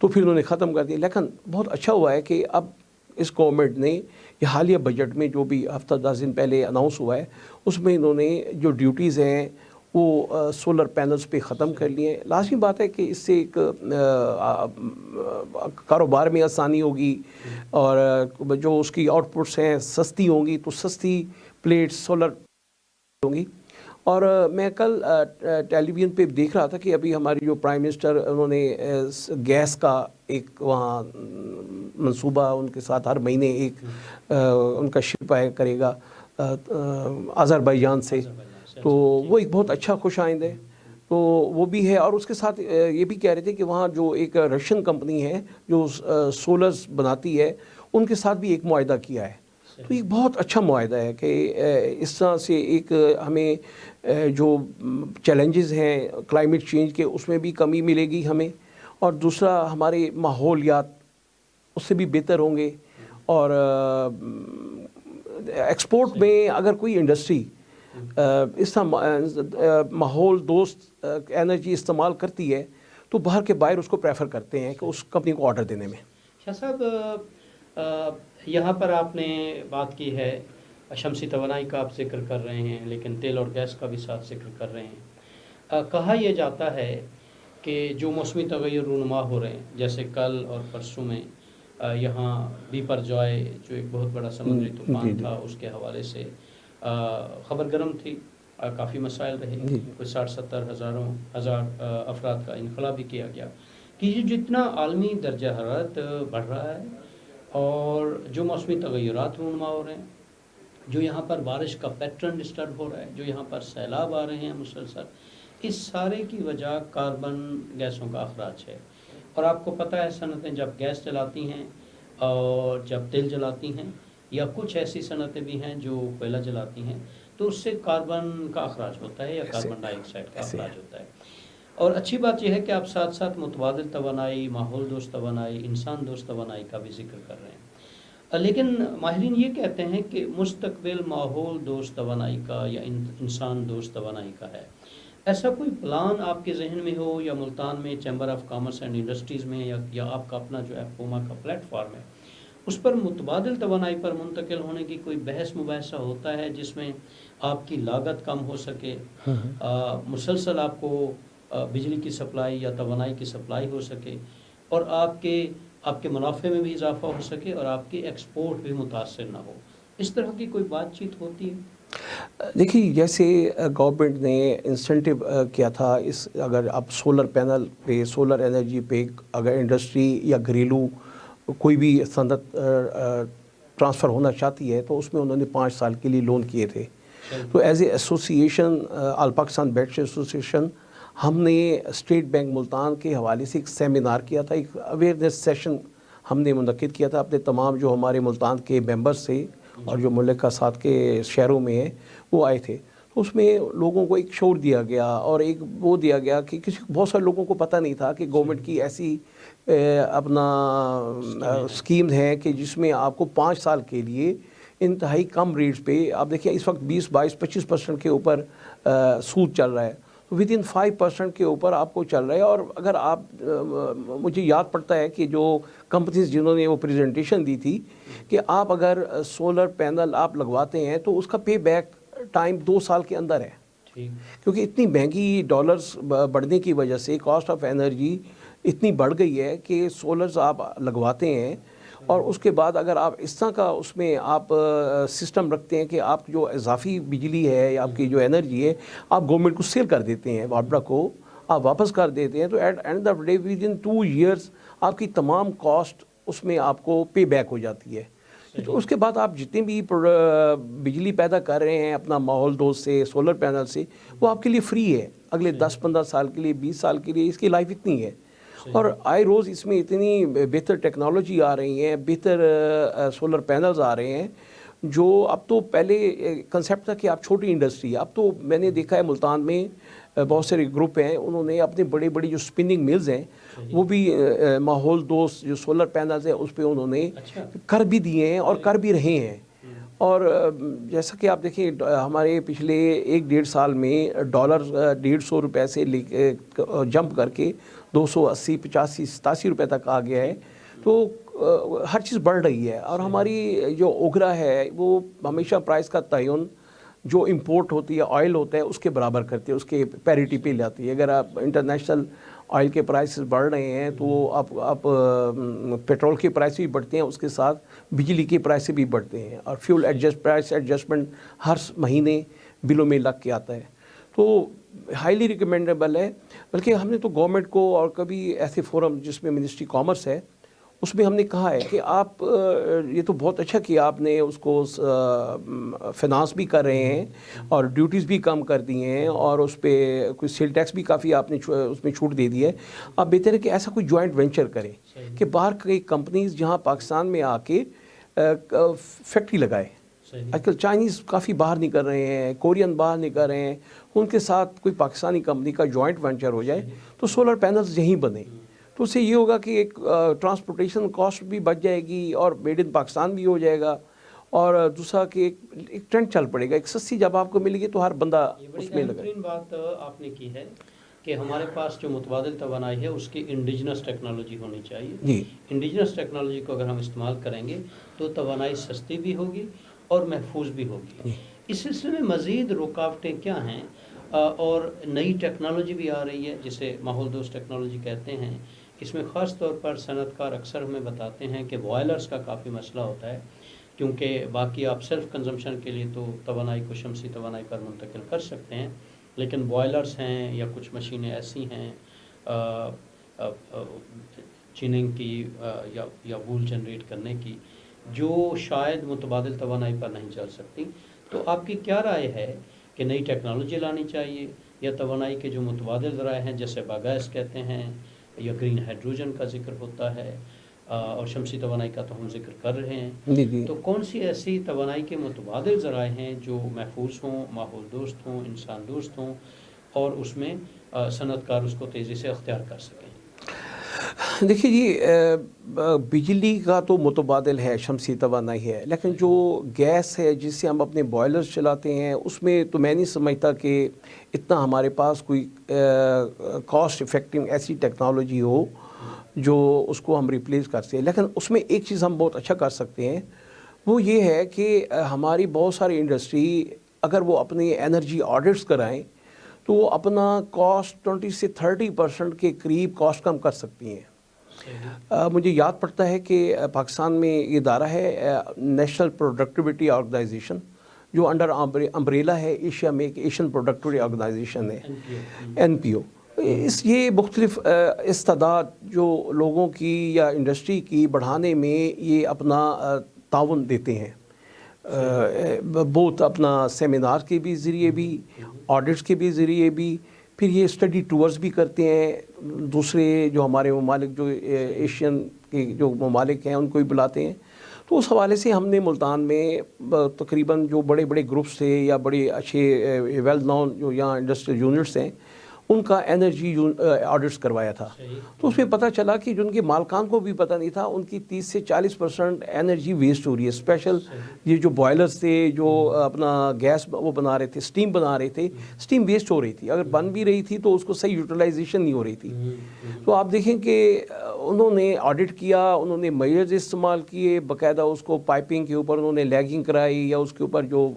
تو پھر انہوں نے ختم کر دیا. لیکن بہت اچھا ہوا ہے کہ اب اس گورنمنٹ نے یہ حالیہ بجٹ میں جو بھی ہفتہ 10 دن پہلے اناؤنس ہوا ہے اس میں انہوں نے جو ڈیوٹیز ہیں وہ سولر پینلز پہ ختم کر لیے ہیں. لازمی بات ہے کہ اس سے ایک کاروبار میں آسانی ہوگی اور جو اس کی آؤٹ پٹس ہیں سستی ہوں گی, تو سستی پلیٹس سولر ہوں گی. اور میں کل ٹیلی ویژن پہ دیکھ رہا تھا کہ ابھی ہماری جو پرائم منسٹر انہوں نے گیس کا ایک وہاں منصوبہ ان کے ساتھ ہر مہینے ایک ان کا شپ آیا کرے گا آذربائیجان سے, تو وہ ایک بہت اچھا خوش آئند ہے. تو وہ بھی ہے, اور اس کے ساتھ یہ بھی کہہ رہے تھے کہ وہاں جو ایک رشین کمپنی ہے جو سولرز بناتی ہے ان کے ساتھ بھی ایک معاہدہ کیا ہے. تو ایک بہت اچھا معاہدہ ہے کہ اس طرح سے ایک ہمیں جو چیلنجز ہیں کلائمیٹ چینج کے اس میں بھی کمی ملے گی ہمیں, اور دوسرا ہمارے ماحولیات اس سے بھی بہتر ہوں گے. اور ایکسپورٹ میں اگر کوئی انڈسٹری اس طرح ماحول دوست انرجی استعمال کرتی ہے تو باہر کے باہر اس کو پریفر کرتے ہیں کہ اس کمپنی کو آرڈر دینے میں. شاہ صاحب یہاں پر آپ نے بات کی ہے شمسی توانائی کا آپ ذکر کر رہے ہیں, لیکن تیل اور گیس کا بھی ساتھ ذکر کر رہے ہیں. کہا یہ جاتا ہے کہ جو موسمی تغیر رونما ہو رہے ہیں, جیسے کل اور پرسوں میں یہاں بیپر جوائے جو ایک بہت بڑا سمندری طوفان تھا اس کے حوالے سے خبر گرم تھی, کافی مسائل رہے, کوئی 60-70 ہزار افراد کا انخلا بھی کیا گیا. کہ یہ جتنا عالمی درجہ حرارت بڑھ رہا ہے اور جو موسمی تغیرات رونما ہو رہے ہیں, جو یہاں پر بارش کا پیٹرن ڈسٹرب ہو رہا ہے, جو یہاں پر سیلاب آ رہے ہیں مسلسل, اس سارے کی وجہ کاربن گیسوں کا اخراج ہے. اور آپ کو پتہ ہے صنعتیں جب گیس جلاتی ہیں اور جب تیل جلاتی ہیں, یا کچھ ایسی صنعتیں بھی ہیں جو کوئلہ جلاتی ہیں, تو اس سے کاربن کا اخراج ہوتا ہے یا کاربن ڈائی آکسائڈ کا اخراج ہوتا ہے. اور اچھی بات یہ ہے کہ آپ ساتھ ساتھ متبادل توانائی, ماحول دوست توانائی, انسان دوست توانائی کا بھی ذکر کر رہے ہیں. لیکن ماہرین یہ کہتے ہیں کہ مستقبل ماحول دوست توانائی کا یا انسان دوست توانائی کا ہے. ایسا کوئی پلان آپ کے ذہن میں ہو, یا ملتان میں chamber of commerce and industries میں یا آپ کا اپنا جو ایپوما کا پلیٹ فارم ہے اس پر متبادل توانائی پر منتقل ہونے کی کوئی بحث مباحثہ ہوتا ہے جس میں آپ کی لاگت کم ہو سکے, مسلسل آپ کو بجلی کی سپلائی یا توانائی کی سپلائی ہو سکے, اور آپ کے منافع میں بھی اضافہ ہو سکے, اور آپ کی ایکسپورٹ بھی متاثر نہ ہو؟ اس طرح کی کوئی بات چیت ہوتی ہے؟ دیکھیے جیسے گورنمنٹ نے انسینٹیو کیا تھا, اگر آپ سولر پینل پہ, سولر انرجی پہ اگر انڈسٹری یا گھریلو کوئی بھی صنعت ٹرانسفر ہونا چاہتی ہے تو اس میں انہوں نے 5 سال کے لیے لون کیے تھے. تو as a association, all Pakistan battery association, ہم نے اسٹیٹ بینک ملتان کے حوالے سے ایک سیمینار کیا تھا, ایک اویئرنیس سیشن ہم نے منعقد کیا تھا. اپنے تمام جو ہمارے ملتان کے ممبرس تھے اور جو ملک کا ساتھ کے شہروں میں ہیں وہ آئے تھے. تو اس میں لوگوں کو ایک شعور دیا گیا, اور ایک وہ دیا گیا کہ بہت سارے لوگوں کو پتہ نہیں تھا کہ گورنمنٹ کی ایسی اپنا اسکیم ہے کہ جس میں آپ کو 5 سال کے لیے انتہائی کم ریٹس پہ, آپ دیکھیں اس وقت 20-22-25% کے اوپر سود چل رہا ہے, تو ود ان 5% کے اوپر آپ کو چل رہا ہے. اور اگر آپ, مجھے یاد پڑتا ہے کہ جو کمپنیز جنہوں نے وہ پریزنٹیشن دی تھی کہ آپ اگر سولر پینل آپ لگواتے ہیں تو اس کا پے بیک ٹائم 2 سال کے اندر ہے, کیونکہ اتنی مہنگی ڈالرز بڑھنے کی وجہ سے کاسٹ آف انرجی اتنی بڑھ گئی ہے کہ سولرز آپ لگواتے ہیں, اور اس کے بعد اگر آپ اس طرح کا اس میں آپ سسٹم رکھتے ہیں کہ آپ جو اضافی بجلی ہے یا آپ کی جو انرجی ہے آپ گورنمنٹ کو سیل کر دیتے ہیں, وابڈا کو آپ واپس کر دیتے ہیں, تو at end of day within 2 years آپ کی تمام کاسٹ اس میں آپ کو پے بیک ہو جاتی ہے. تو اس کے بعد آپ جتنی بھی بجلی پیدا کر رہے ہیں اپنا ماحول دوست سے, سولر پینل سے, وہ آپ کے لیے فری ہے اگلے 10-15 سال کے لیے, 20 سال کے لیے, اس کی لائف اتنی ہے. اور آئے روز اس میں اتنی بہتر ٹیکنالوجی آ رہی ہیں, بہتر سولر پینلز آ رہے ہیں, جو اب تو پہلے کنسیپٹ تھا کہ آپ چھوٹی انڈسٹری, اب تو میں نے دیکھا ہے ملتان میں بہت سارے گروپ ہیں, انہوں نے اپنے بڑے بڑی جو اسپننگ ملز ہیں وہ بھی ماحول دوست جو سولر پینلز ہیں اس پہ انہوں نے کر بھی دیے ہیں اور کر بھی رہے ہیں. اور جیسا کہ آپ دیکھیں ہمارے پچھلے 1-1.5 سال میں ڈالر 150 روپے سے جمپ کر کے 280, 85, 87 روپے تک آ گیا ہے. تو ہر چیز بڑھ رہی ہے اور ہماری جو اوگرا ہے وہ ہمیشہ پرائس کا تعین جو امپورٹ ہوتی ہے آئل ہوتا ہے اس کے برابر کرتی ہے, اس کے پیریٹی پہ لاتی ہے. اگر آپ انٹرنیشنل آئل کے پرائسز بڑھ رہے ہیں تو آپ پیٹرول کے پرائس بھی بڑھتے ہیں, اس کے ساتھ بجلی کے پرائس بھی بڑھتے ہیں, اور فیول پرائس ایڈجسٹمنٹ ہر مہینے بلوں میں لگ کے آتا ہے. تو ہائیلی ریکمینڈیبل ہے. بلکہ ہم نے تو گورنمنٹ کو اور کبھی ایسے فورم جس میں منسٹری کامرس ہے اس میں ہم نے کہا ہے کہ آپ یہ تو بہت اچھا کہ آپ نے اس کو فنانس بھی کر رہے ہیں اور ڈیوٹیز بھی کم کر دی ہیں اور اس پہ کوئی سیل ٹیکس بھی کافی آپ نے اس میں چھوٹ دے دی ہے. آپ بہتر ہے کہ ایسا کوئی جوائنٹ وینچر کریں کہ باہر کی کمپنیز جہاں پاکستان میں آ کے فیکٹری لگائے. آج کل چائنیز کافی باہر نہیں کر رہے ہیں, کورین باہر نہیں کر رہے ہیں, ان کے ساتھ کوئی پاکستانی کمپنی کا جوائنٹ وینچر ہو جائے تو سولر پینلز یہیں بنے. تو اس سے یہ ہوگا کہ ایک ٹرانسپورٹیشن کاسٹ بھی بچ جائے گی اور میڈ ان پاکستان بھی ہو جائے گا, اور دوسرا کہ ایک ٹرینڈ چل پڑے گا. ایک سستی جب آپ کو ملے گی تو ہر بندہ اس میں لگا. بڑی بات آپ نے کی ہے کہ ہمارے پاس جو متبادل توانائی ہے اس کی انڈیجنس ٹیکنالوجی ہونی چاہیے. جی, انڈیجنس ٹیکنالوجی کو اگر ہم استعمال کریں گے تو توانائی سستی بھی ہوگی اور محفوظ بھی ہوگی. اس سلسلے میں مزید رکاوٹیں کیا ہیں؟ اور نئی ٹیکنالوجی بھی آ رہی ہے جسے ماحول دوست ٹیکنالوجی کہتے ہیں. اس میں خاص طور پر صنعت کار اکثر ہمیں بتاتے ہیں کہ بوائلرز کا کافی مسئلہ ہوتا ہے, کیونکہ باقی آپ سیلف کنزمپشن کے لیے تو توانائی کو شمسی توانائی پر منتقل کر سکتے ہیں, لیکن بوائلرز ہیں یا کچھ مشینیں ایسی ہیں چیننگ کی یا وول جنریٹ کرنے کی جو شاید متبادل توانائی پر نہیں چل سکتی. تو آپ کی کیا رائے ہے کہ نئی ٹیکنالوجی لانی چاہیے یا توانائی کے جو متبادل ذرائع ہیں جیسے باگیس کہتے ہیں یا گرین ہائیڈروجن کا ذکر ہوتا ہے اور شمسی توانائی کا تو ہم ذکر کر رہے ہیں, تو کون سی ایسی توانائی کے متبادل ذرائع ہیں جو محفوظ ہوں, ماحول دوست ہوں, انسان دوست ہوں اور اس میں صنعت کار اس کو تیزی سے اختیار کر سکیں؟ دیکھیے جی, بجلی کا تو متبادل ہے, شمسی توانائی ہے, لیکن جو گیس ہے جس سے ہم اپنے بوائلرز چلاتے ہیں اس میں تو میں نہیں سمجھتا کہ اتنا ہمارے پاس کوئی کاسٹ افیکٹنگ ایسی ٹیکنالوجی ہو جو اس کو ہم ریپلیس کر سکیں. لیکن اس میں ایک چیز ہم بہت اچھا کر سکتے ہیں, وہ یہ ہے کہ ہماری بہت ساری انڈسٹری اگر وہ اپنی انرجی آڈٹس کرائیں تو وہ اپنا کاسٹ 20 سے 30% کے قریب کاسٹ کم کر سکتی ہیں. مجھے یاد پڑتا ہے کہ پاکستان میں یہ ادارہ ہے نیشنل پروڈکٹیوٹی آرگنائزیشن جو انڈر امبریلا ہے ایشیا میں, ایک ایشین پروڈکٹیوٹی آرگنائزیشن ہے, NPO. یہ مختلف استعداد جو لوگوں کی یا انڈسٹری کی بڑھانے میں یہ اپنا تعاون دیتے ہیں, بہت اپنا سیمینار کے بھی ذریعے بھی, آڈٹس کے بھی ذریعے بھی, پھر یہ اسٹڈی ٹورز بھی کرتے ہیں. دوسرے جو ہمارے ممالک جو ایشین کے جو ممالک ہیں ان کو بھی بلاتے ہیں. تو اس حوالے سے ہم نے ملتان میں تقریباً جو بڑے بڑے گروپس تھے یا بڑے اچھے ویل نون جو یہاں انڈسٹریل یونٹس ہیں ان کا انرجی آڈٹس کروایا تھا. تو اس میں پتہ چلا کہ جن کے مالکان کو بھی پتہ نہیں تھا ان کی 30 سے 40% انرجی ویسٹ ہو رہی ہے. اسپیشل یہ جو بوائلرز تھے جو اپنا گیس وہ بنا رہے تھے, اسٹیم بنا رہے تھے, اسٹیم ویسٹ ہو رہی تھی. اگر بن بھی رہی تھی تو اس کو صحیح یوٹیلائزیشن نہیں ہو رہی تھی. تو آپ دیکھیں کہ انہوں نے آڈٹ کیا, انہوں نے میجرز استعمال کیے باقاعدہ, اس کو پائپنگ کے اوپر انہوں نے لیگنگ کرائی یا اس کے اوپر جو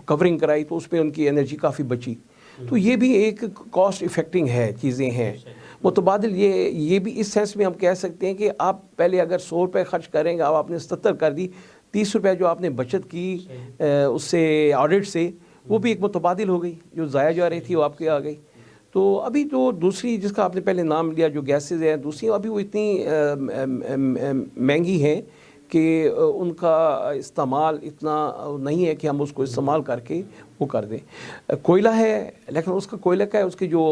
کورنگ کرائی, تو اس پہ ان کی انرجی کافی بچی. تو یہ بھی ایک کاسٹ افیکٹنگ ہے, چیزیں ہیں متبادل. یہ بھی اس سینس میں ہم کہہ سکتے ہیں کہ آپ پہلے اگر 100 روپے خرچ کریں گے, اب آپ نے 70 کر دی, 30 روپے جو آپ نے بچت کی اس سے آڈٹ سے, وہ بھی ایک متبادل ہو گئی. جو ضائع جا رہی تھی وہ آپ کے آ گئی. تو ابھی جو دوسری جس کا آپ نے پہلے نام لیا جو گیسز ہیں دوسری, ابھی وہ اتنی مہنگی ہیں کہ ان کا استعمال اتنا نہیں ہے کہ ہم اس کو استعمال کر کے وہ کر دیں. کوئلہ ہے لیکن اس کا کوئلہ کا ہے, اس کی جو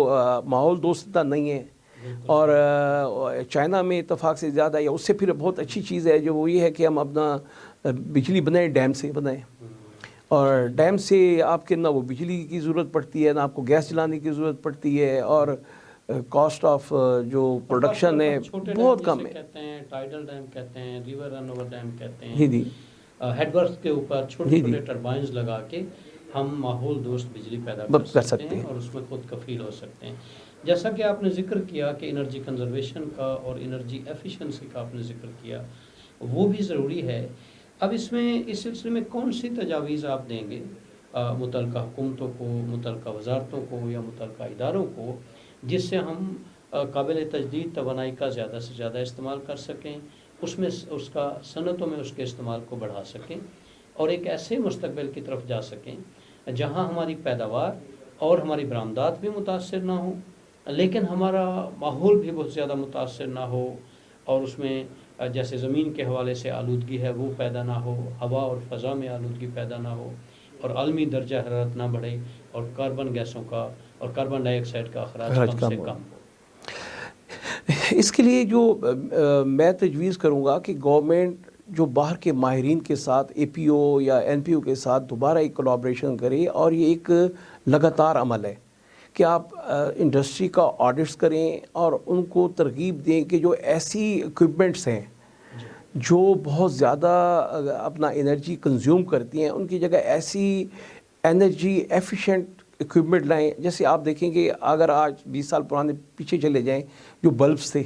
ماحول دوستہ نہیں ہے. اور چائنا میں اتفاق سے زیادہ یا اس سے پھر بہت اچھی چیز ہے جو وہ یہ ہے کہ ہم اپنا بجلی بنائیں, ڈیم سے بنائیں, اور ڈیم سے آپ کے نہ وہ بجلی کی ضرورت پڑتی ہے نہ آپ کو گیس جلانے کی ضرورت پڑتی ہے, اور کاسٹ آف جو پروڈکشن ہے بہت کم ہے. کہتے ہیں ٹائیڈل ڈیم کہتے ہیں, ریور رن اوور ڈیم کہتے ہیں. جی جی, ہیڈ ورک کے اوپر چھوٹے جی چھوٹے ٹربائنز لگا کے ہم ماحول دوست بجلی پیدا کر سکتے ہیں اور اس میں خود کفیل ہو سکتے ہیں. جیسا کہ آپ نے ذکر کیا کہ انرجی کنزرویشن کا اور انرجی ایفیشنسی کا آپ نے ذکر کیا، وہ بھی ضروری ہے. اب اس سلسلے میں کون سی تجاویز آپ دیں گے متعلقہ حکومتوں کو، متعلقہ وزارتوں کو یا متعلقہ اداروں کو، جس سے ہم قابل تجدید توانائی کا زیادہ سے زیادہ استعمال کر سکیں، اس کا صنعتوں میں اس کے استعمال کو بڑھا سکیں اور ایک ایسے مستقبل کی طرف جا سکیں جہاں ہماری پیداوار اور ہماری برآمدات بھی متاثر نہ ہوں، لیکن ہمارا ماحول بھی بہت زیادہ متاثر نہ ہو، اور اس میں جیسے زمین کے حوالے سے آلودگی ہے وہ پیدا نہ ہو، ہوا اور فضا میں آلودگی پیدا نہ ہو، اور عالمی درجہ حرارت نہ بڑھے، اور کاربن گیسوں کا اور کاربن ڈائی آکسائڈ کا اخراج کم سے کم ہو. اس کے لیے جو میں تجویز کروں گا کہ گورنمنٹ جو باہر کے ماہرین کے ساتھ اے پی او یا این پی او کے ساتھ دوبارہ ایک کولابریشن کرے، اور یہ ایک لگاتار عمل ہے کہ آپ انڈسٹری کا آڈٹس کریں اور ان کو ترغیب دیں کہ جو ایسی اکوپمنٹس ہیں جو بہت زیادہ اپنا انرجی کنزیوم کرتی ہیں، ان کی جگہ ایسی انرجی ایفیشینٹ اکوپمنٹ لائیں. جیسے آپ دیکھیں کہ اگر آج 20 سال پرانے پیچھے چلے جائیں، جو بلبس تھے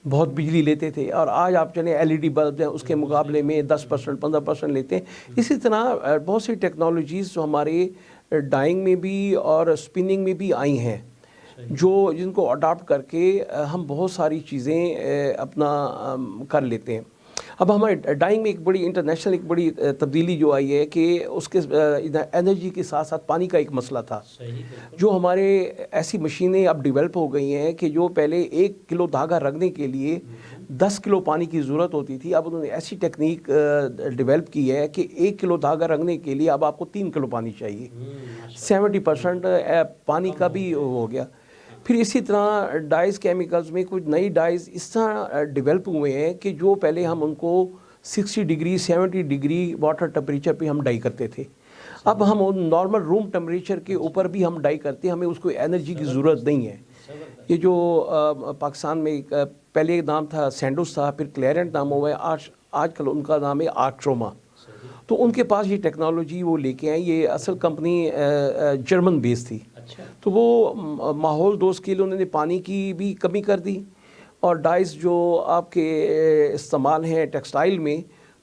بہت بجلی لیتے تھے، اور آج آپ چلیں ایل ای ڈی بلب ہیں اس کے مقابلے میں 10% 15% لیتے ہیں. اسی طرح بہت سی ٹیکنالوجیز جو ہمارے ڈائنگ میں بھی اور اسپننگ میں بھی آئی ہیں، جن کو اڈاپٹ کر کے ہم بہت ساری چیزیں اپنا کر لیتے ہیں. اب ہمارے ڈائنگ میں ایک بڑی انٹرنیشنل ایک بڑی تبدیلی جو آئی ہے کہ اس کے انرجی کے ساتھ ساتھ پانی کا ایک مسئلہ تھا، جو ہمارے ایسی مشینیں اب ڈیولپ ہو گئی ہیں کہ جو پہلے 1 کلو دھاگا رکھنے کے لیے 10 کلو پانی کی ضرورت ہوتی تھی، اب انہوں نے ایسی ٹیکنیک ڈیولپ کی ہے کہ 1 کلو دھاگا رکھنے کے لیے اب آپ کو 3 کلو پانی چاہیے. 70% پانی کا بھی ہو گیا. پھر اسی طرح ڈائز کیمیکلز میں کچھ نئی ڈائز اس طرح ڈیولپ ہوئے ہیں کہ جو پہلے ہم ان کو 60 ڈگری 70 ڈگری واٹر ٹمپریچر پہ ہم ڈائی کرتے تھے، اب ہم نارمل روم ٹمپریچر کے اوپر بھی ہم ڈائی کرتے ہیں، ہمیں اس کو انرجی کی ضرورت نہیں ہے. یہ جو پاکستان میں پہلے نام تھا سینڈوس تھا، پھر کلیرنٹ نام ہوا ہے، آج کل ان کا نام ہے آرکٹروما. تو ان کے پاس یہ ٹیکنالوجی وہ لے کے آئیں. یہ اصل کمپنی جرمن بیس تھی، تو وہ ماحول دوست کے لیے انہوں نے پانی کی بھی کمی کر دی، اور ڈائز جو آپ کے استعمال ہیں ٹیکسٹائل میں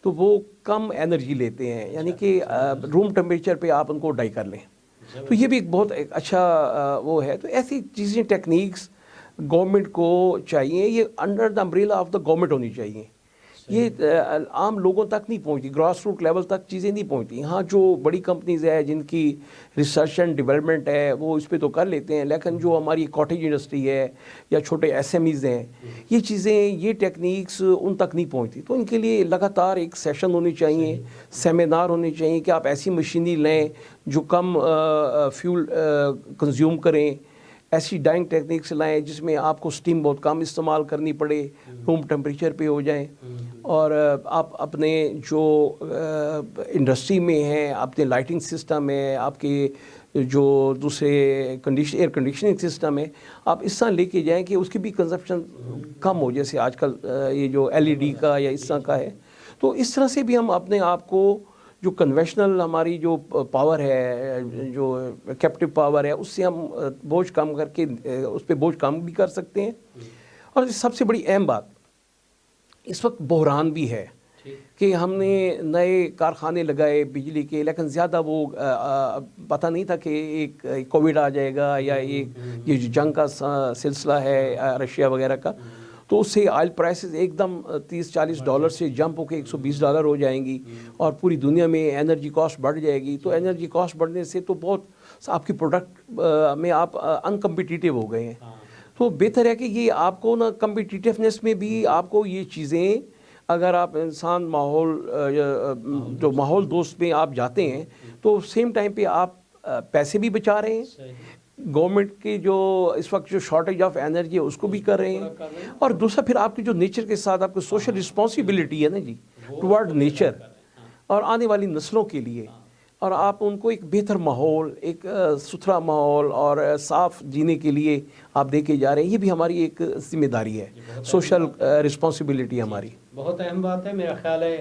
تو وہ کم انرجی لیتے ہیں، یعنی کہ روم ٹمپریچر پہ آپ ان کو ڈائی کر لیں. تو یہ بھی ایک بہت اچھا وہ ہے. تو ایسی چیزیں ٹیکنیکس گورنمنٹ کو چاہیے، یہ under the umbrella of the government ہونی چاہیے. یہ عام لوگوں تک نہیں پہنچتی، گراس روٹ لیول تک چیزیں نہیں پہنچتی. ہاں جو بڑی کمپنیز ہیں جن کی ریسرچ اینڈ ڈیولپمنٹ ہے وہ اس پہ تو کر لیتے ہیں، لیکن جو ہماری کاٹیج انڈسٹری ہے یا چھوٹے ایس ایم ایز ہیں، یہ چیزیں یہ ٹیکنیکس ان تک نہیں پہنچتی. تو ان کے لیے لگاتار ایک سیشن ہونے چاہیے، سیمینار ہونے چاہیے کہ آپ ایسی مشینری لیں جو کم فیول کنزیوم کریں، ایسی ڈائنگ ٹیکنیکس لائیں جس میں آپ کو سٹیم بہت کم استعمال کرنی پڑے، روم ٹمپریچر پہ ہو جائیں. اور آپ اپنے جو انڈسٹری میں ہیں، اپنے لائٹنگ سسٹم ہے، آپ کے جو دوسرے ایئر کنڈیشننگ سسٹم ہے، آپ اس طرح لے کے جائیں کہ اس کی بھی کنزپشن کم ہو، جیسے آج کل یہ جو ایل ای ڈی کا یا اس طرح کا ہے. تو اس طرح سے بھی ہم اپنے آپ کو جو کنوینشنل ہماری جو پاور ہے، جو کیپٹیو پاور ہے، اس سے ہم بوجھ کم کر کے اس پہ بوجھ کم بھی کر سکتے ہیں. اور سب سے بڑی اہم بات اس وقت بحران بھی ہے کہ ہم نے نئے کارخانے لگائے بجلی کے، لیکن زیادہ وہ پتہ نہیں تھا کہ ایک کووڈ آ جائے گا یا یہ جنگ کا سلسلہ ہے رشیا وغیرہ کا، تو اس سے آئل پرائسز ایک دم $30-40 سے جمپ ہو کے $120 ہو جائیں گی، اور پوری دنیا میں انرجی کاسٹ بڑھ جائے گی. تو انرجی کاسٹ بڑھنے سے تو بہت آپ کی پروڈکٹ میں آپ انکمپیٹیٹیو ہو گئے ہیں. تو بہتر ہے کہ یہ آپ کو نا کمپیٹیٹیونیس میں بھی آپ کو یہ چیزیں، اگر آپ انسان جو ماحول دوست میں آپ جاتے ہیں تو سیم ٹائم پہ آپ پیسے بھی بچا رہے ہیں، گورنمنٹ کی جو اس وقت جو شارٹیج آف انرجی ہے اس کو بھی کر رہے ہیں، اور دوسرا پھر آپ کی جو نیچر کے ساتھ آپ کی سوشل رسپانسبلٹی ہے نا جی ٹورڈ نیچر اور آنے والی نسلوں کے لیے، اور آپ ان کو ایک بہتر ماحول، ایک ستھرا ماحول اور صاف جینے کے لیے آپ دے کے جا رہے ہیں. یہ بھی ہماری ایک ذمہ داری ہے، سوشل رسپانسبلٹی ہماری. بہت اہم بات ہے. میرا خیال ہے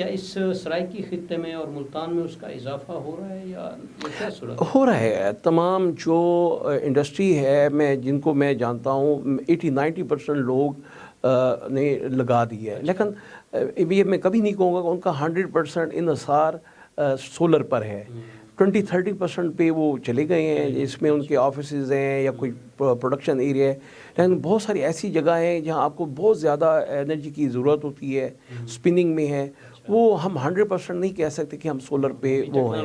کیا اس سرائکی خطے میں اور ملتان میں اس کا اضافہ ہو رہا ہے یا کیا صورت ہو رہا ہے؟ تمام جو انڈسٹری ہے جن کو میں جانتا ہوں 80-90% لوگ نے لگا دی ہے، لیکن یہ میں کبھی نہیں کہوں گا کہ ان کا 100% انحصار سولر پر ہے. 20-30% پہ وہ چلے گئے ہیں، اس میں ان کے آفیسز ہیں یا کوئی پروڈکشن ایریا ہے، لیکن بہت ساری ایسی جگہ ہیں جہاں آپ کو بہت زیادہ انرجی کی ضرورت ہوتی ہے، اسپننگ میں ہے، وہ ہم 100% نہیں کہہ سکتے کہ ہم سولر پہ وہ ہیں،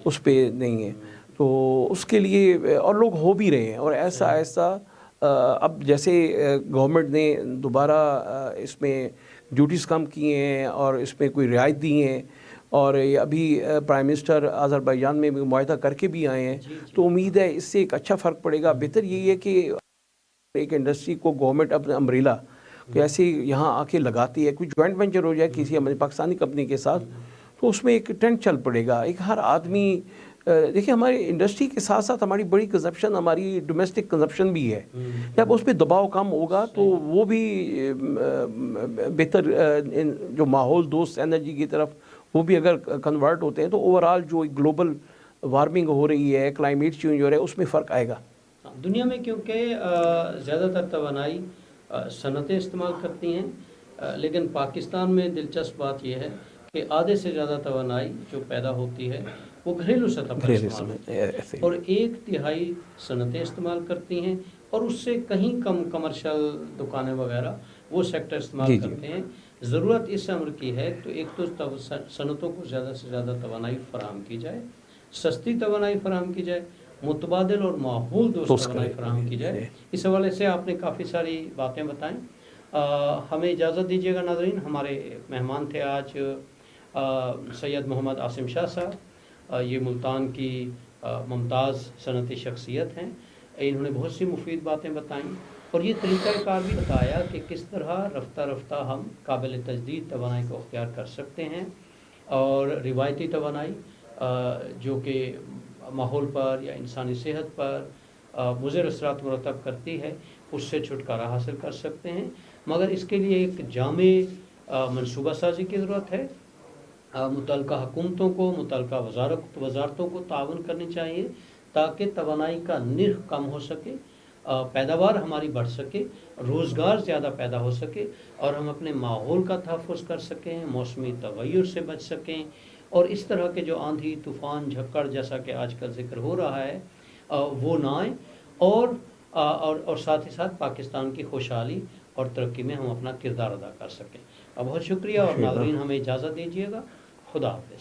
اس پہ نہیں ہیں. تو اس کے لیے اور لوگ ہو بھی رہے ہیں، اور ایسا ایسا اب جیسے گورنمنٹ نے دوبارہ اس میں ڈیوٹیز کم کی ہیں اور اس میں کوئی رعایت دی ہیں، اور ابھی پرائم منسٹر آذربائیجان میں معاہدہ کر کے بھی آئے ہیں، تو امید ہے اس سے ایک اچھا فرق پڑے گا. بہتر یہی ہے کہ ایک انڈسٹری کو گورنمنٹ اپنے امبریلا ایسے یہاں آ کے لگاتی ہے، کوئی جوائنٹ وینچر ہو جائے کسی ہماری پاکستانی کمپنی کے ساتھ، تو اس میں ایک ٹرینڈ چل پڑے گا. ایک ہر آدمی دیکھیں، ہماری انڈسٹری کے ساتھ ساتھ ہماری بڑی کنزپشن ہماری ڈومیسٹک کنزپشن بھی ہے. جب اس پہ دباؤ کم ہوگا تو وہ بھی بہتر جو ماحول دوست انرجی کی طرف وہ بھی اگر کنورٹ ہوتے ہیں تو اوورآل جو گلوبل وارمنگ ہو رہی ہے، کلائمیٹ چینج ہو رہا ہے، اس میں فرق آئے گا. دنیا میں کیونکہ زیادہ تر توانائی صنعتیں استعمال کرتی ہیں، لیکن پاکستان میں دلچسپ بات یہ ہے کہ آدھے سے زیادہ توانائی جو پیدا ہوتی ہے وہ گھریلو سطح پر استعمال ہوتی ہے، اور 1/3 صنعتیں استعمال کرتی ہیں، اور اس سے کہیں کم کمرشل دکانیں وغیرہ وہ سیکٹر استعمال کرتے ہیں. ضرورت اس امر کی ہے تو ایک تو صنعتوں کو زیادہ سے زیادہ توانائی فراہم کی جائے، سستی توانائی فراہم کی جائے، متبادل اور ماحول دوست توانائی فراہم کی جائے. اس حوالے سے آپ نے کافی ساری باتیں بتائیں. ہمیں اجازت دیجیے گا ناظرین، ہمارے مہمان تھے آج سید محمد عاصم شاہ صاحب، یہ ملتان کی ممتاز صنعتی شخصیت ہیں. انہوں نے بہت سی مفید باتیں بتائیں اور یہ طریقہ کار بھی بتایا کہ کس طرح رفتہ رفتہ ہم قابل تجدید توانائی کو اختیار کر سکتے ہیں، اور روایتی توانائی جو کہ ماحول پر یا انسانی صحت پر مضر اثرات مرتب کرتی ہے، اس سے چھٹکارا حاصل کر سکتے ہیں. مگر اس کے لیے ایک جامع منصوبہ سازی کی ضرورت ہے. متعلقہ حکومتوں کو، متعلقہ وزارتوں کو تعاون کرنی چاہیے تاکہ توانائی کا نرخ کم ہو سکے، پیداوار ہماری بڑھ سکے، روزگار زیادہ پیدا ہو سکے، اور ہم اپنے ماحول کا تحفظ کر سکیں، موسمی تغیر سے بچ سکیں، اور اس طرح کے جو آندھی طوفان جھکڑ جیسا کہ آج کل ذکر ہو رہا ہے وہ نہ آئیں، اور ساتھ ہی ساتھ پاکستان کی خوشحالی اور ترقی میں ہم اپنا کردار ادا کر سکیں. بہت شکریہ، اور ناظرین ہمیں اجازت دیجیے گا. خدا حافظ.